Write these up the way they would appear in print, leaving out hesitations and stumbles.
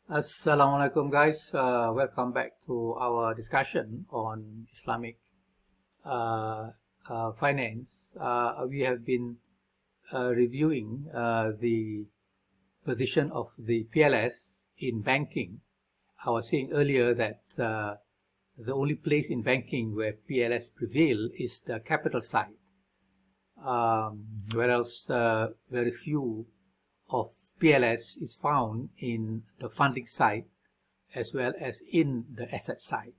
Assalamualaikum guys, welcome back to our discussion on Islamic uh, finance. We have been reviewing the position of the PLS in banking. I was saying earlier that the only place in banking where PLS prevail is the capital side, whereas very few of PLS is found in the funding side as well as in the asset side.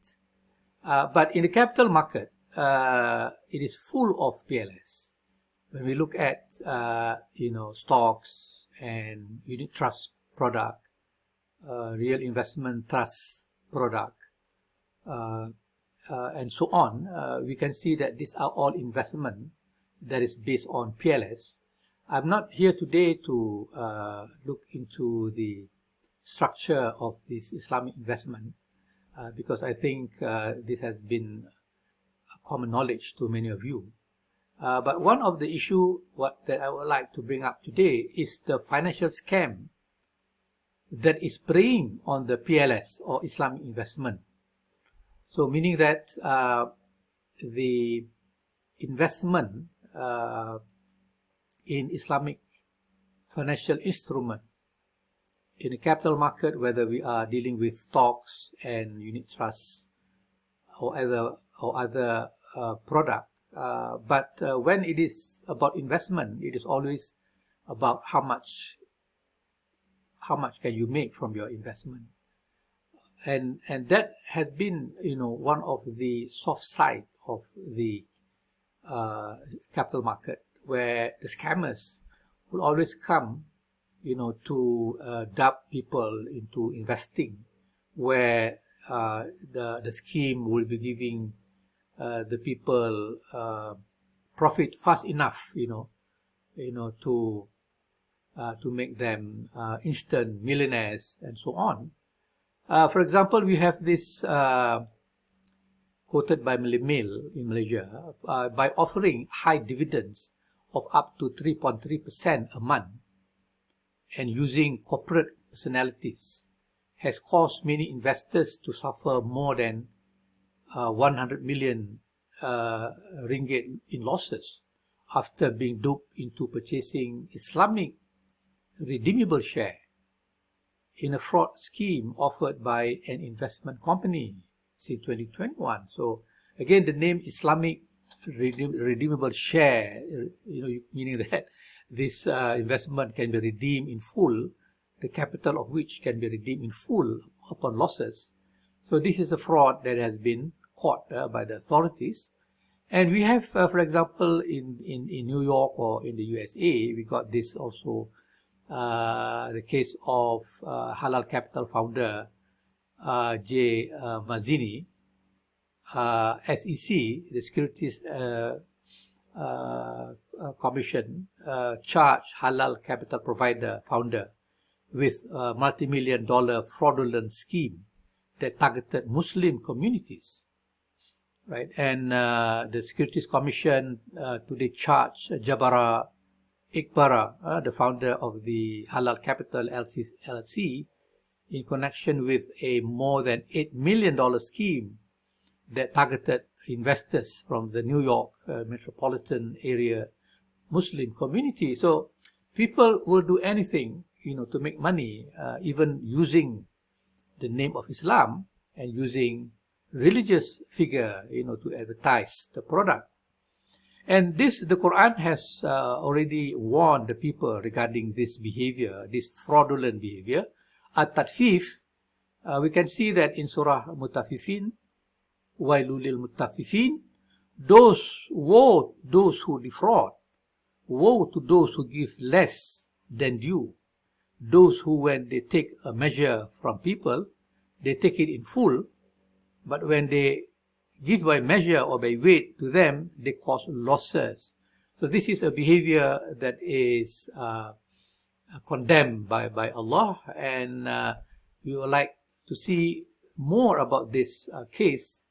But in the capital market, it is full of PLS. When we look at stocks and unit trust product, real investment trust product, and so on, we can see that these are all investment that is based on PLS. I'm not here today to look into the structure of this Islamic investment because I think this has been a common knowledge to many of you. But one of the issue that I would like to bring up today is the financial scam that is preying on the PLS or Islamic investment. So meaning that the investment in Islamic financial instrument in the capital market, whether we are dealing with stocks and unit trusts or other product, but when it is about investment, it is always about how much can you make from your investment, and that has been one of the soft side of the capital market, where the scammers will always come to dub people into investing, where the scheme will be giving the people profit fast enough to make them instant millionaires and so on. For example, we have this quoted by Mail in Malaysia, by offering high dividends of up to 3.3% a month and using corporate personalities has caused many investors to suffer more than 100 million ringgit in losses after being duped into purchasing Islamic redeemable share in a fraud scheme offered by an investment company since 2021. So again, the name Islamic redeemable share, meaning that this investment can be redeemed in full, the capital of which can be redeemed in full upon losses. So this is a fraud that has been caught by the authorities. And we have, for example, in New York or in the USA, we got this also, the case of Halal Capital founder J. Mazzini. SEC, the Securities Commission, charged Halal Capital provider founder with a multi-million-dollar fraudulent scheme that targeted Muslim communities, right? And the Securities Commission today charged Jabara Iqbara, the founder of the Halal Capital LLC, in connection with a more than $8 million scheme that targeted investors from the New York metropolitan area Muslim community. So people will do anything, to make money, even using the name of Islam and using religious figure, to advertise the product. And the Quran has already warned the people regarding this behavior, this fraudulent behavior. At-Tatfif, we can see that in Surah Mutaffifin, Wailulil Mutaffifin, woe those who defraud, woe to those who give less than due, those who, when they take a measure from people, they take it in full, but when they give by measure or by weight to them, they cause losses. So this is a behavior that is condemned by Allah, and we would like to see more about this case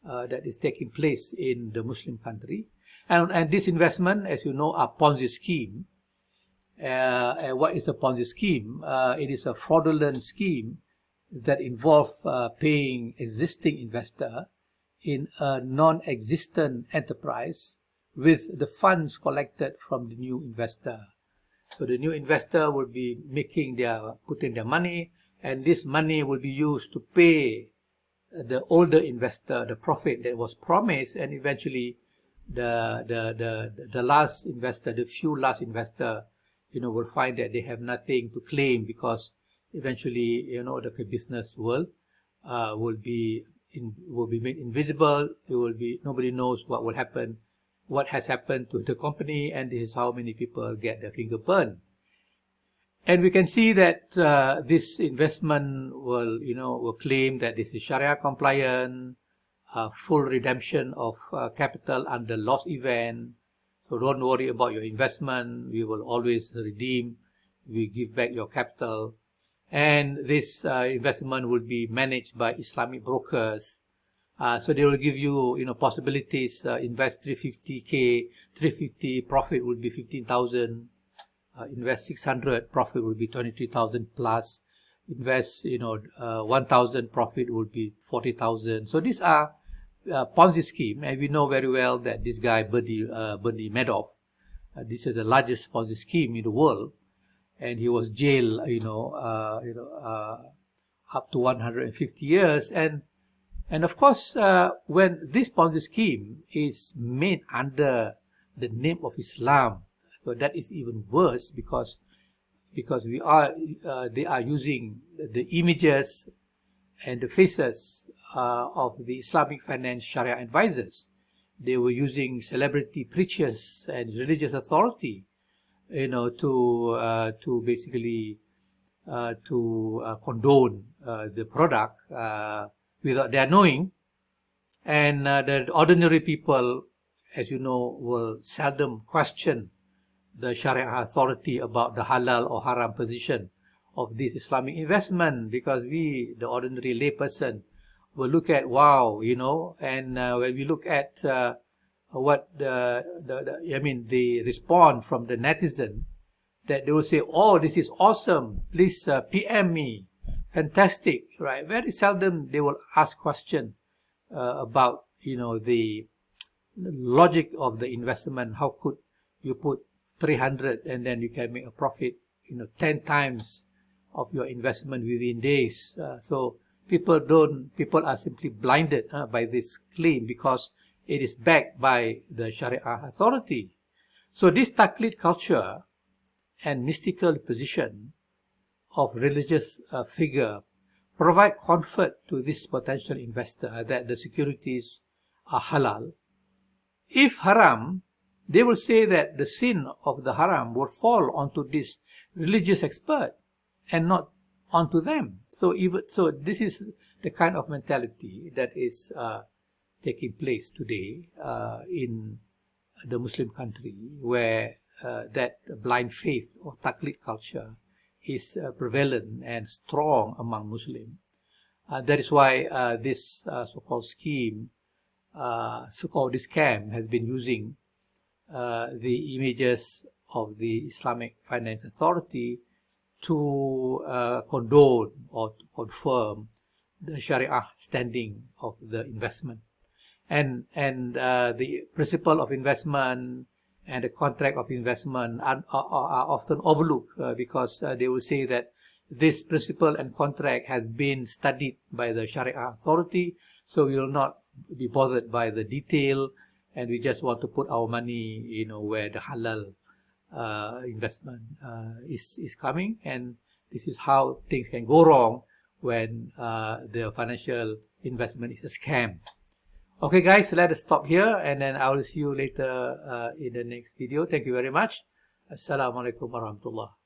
that is taking place in the Muslim country. And this investment, as you know, are Ponzi scheme. And what is a Ponzi scheme? It is a fraudulent scheme that involve paying existing investor in a non-existent enterprise with the funds collected from the new investor. So the new investor will be putting their money, and this money will be used to pay the older investor the profit that was promised, and eventually the last investor, the few last investor, will find that they have nothing to claim, because eventually, the business will be made invisible. Nobody knows what will happen, what has happened to the company, and this is how many people get their finger burned. And we can see that this investment will claim that this is Sharia compliant, full redemption of capital under loss event. So don't worry about your investment. We will always redeem. We give back your capital. And this investment will be managed by Islamic brokers. So they will give you, possibilities. Invest 350K, 350 profit will be 15,000. Invest 600, profit will be 23,000 plus. Invest, 1,000, profit will be 40,000. So these are Ponzi scheme, and we know very well that this guy Bernie Madoff, this is the largest Ponzi scheme in the world, and he was jailed, up to 150 years. And of course, when this Ponzi scheme is made under the name of Islam, so that is even worse, because they are using the images and the faces of the Islamic finance Sharia advisors. They were using celebrity preachers and religious authority, to basically condone the product without their knowing. And the ordinary people, as you know, will seldom question the Sharia authority about the halal or haram position of this Islamic investment, because we, the ordinary layperson, will look at and when we look at what the response from the netizen, that they will say, "Oh, this is awesome, please PM me, fantastic," right? Very seldom they will ask question about the logic of the investment. How could you put 300 and then you can make a profit 10 times of your investment within days? So people are simply blinded by this claim, because it is backed by the Sharia authority. So this Taqlid culture and mystical position of religious figure provide comfort to this potential investor that the securities are halal. If haram, they will say that the sin of the haram will fall onto this religious expert and not onto them. So this is the kind of mentality that is taking place today in the Muslim country, where that blind faith or Taqlid culture is prevalent and strong among Muslims. That is why this so-called scheme, so-called this scam, has been using the images of the Islamic Finance Authority to condone or to confirm the Sharia standing of the investment. And the principle of investment and the contract of investment are often overlooked, because they will say that this principle and contract has been studied by the Sharia authority, so we will not be bothered by the detail, and we just want to put our money, where the halal investment is coming. And this is how things can go wrong when the financial investment is a scam. Okay guys, let us stop here, and then I will see you later in the next video. Thank you very much. Assalamu alaikum warahmatullah.